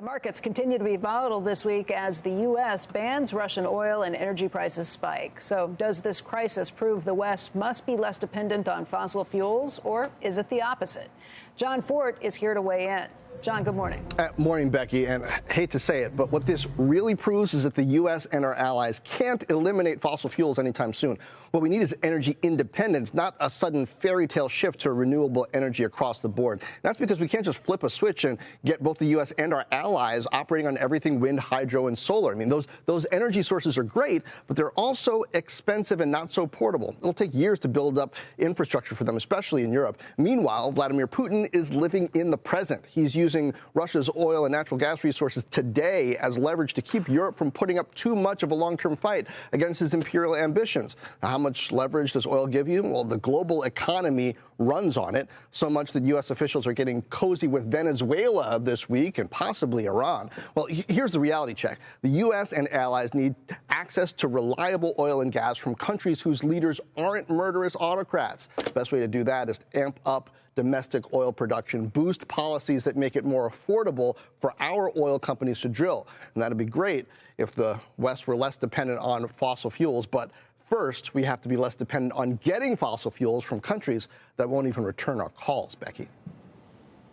Markets continue to be volatile this week as the U.S. bans Russian oil and energy prices spike. So does this crisis prove the West must be less dependent on fossil fuels, or is it the opposite? John Fort is here to weigh in. John, good morning. Morning, Becky. And I hate to say it, but what this really proves is that the U.S. and our allies can't eliminate fossil fuels anytime soon. What we need is energy independence, not a sudden fairy tale shift to renewable energy across the board. That's because we can't just flip a switch and get both the U.S. and our allies operating on everything wind, hydro, and solar. I mean, those energy sources are great, but they're also expensive and not so portable. It'll take years to build up infrastructure for them, especially in Europe. Meanwhile, Vladimir Putin is living in the present. He's using Russia's oil and natural gas resources today as leverage to keep Europe from putting up too much of a long-term fight against his imperial ambitions. Now, how much leverage does oil give you? Well, the global economy runs on it, so much that U.S. officials are getting cozy with Venezuela this week and possibly Iran. Well, here's the reality check. The U.S. and allies need access to reliable oil and gas from countries whose leaders aren't murderous autocrats. The best way to do that is to amp up domestic oil production, boost policies that make it more affordable for our oil companies to drill. And that'd be great if the West were less dependent on fossil fuels, but first, we have to be less dependent on getting fossil fuels from countries that won't even return our calls, Becky.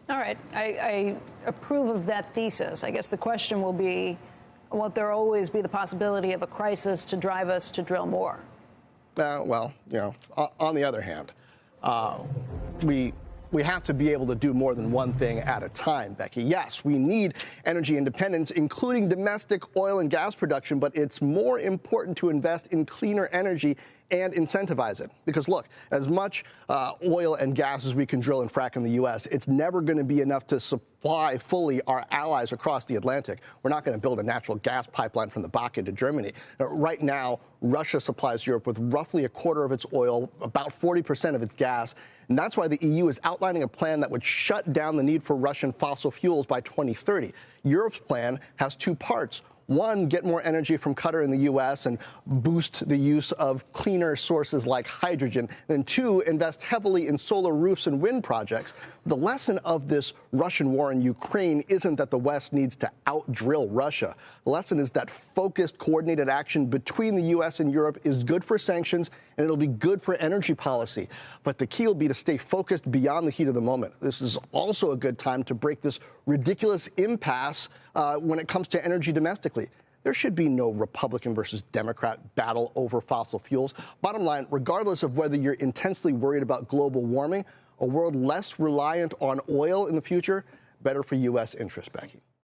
All right. I approve of that thesis. I guess the question will be, won't there always be the possibility of a crisis to drive us to drill more? Well, you know, on the other hand, we have to be able to do more than one thing at a time, Becky. Yes, we need energy independence, including domestic oil and gas production, but it's more important to invest in cleaner energy and incentivize it. Because, look, as much oil and gas as we can drill and frack in the U.S., it's never going to be enough to supply fully our allies across the Atlantic. We're not going to build a natural gas pipeline from the Bakken to Germany. Right now, Russia supplies Europe with roughly a quarter of its oil, about 40% of its gas. And that's why the EU is outlining a plan that would shut down the need for Russian fossil fuels by 2030. Europe's plan has two parts. One, get more energy from Qatar in the U.S. and boost the use of cleaner sources like hydrogen. And two, invest heavily in solar roofs and wind projects. The lesson of this Russian war in Ukraine isn't that the West needs to outdrill Russia. The lesson is that focused, coordinated action between the U.S. and Europe is good for sanctions, and it'll be good for energy policy. But the key will be to stay focused beyond the heat of the moment. This is also a good time to break this ridiculous impasse when it comes to energy domestically. There should be no Republican versus Democrat battle over fossil fuels. Bottom line, regardless of whether you're intensely worried about global warming, a world less reliant on oil in the future, better for U.S. interests, Becky.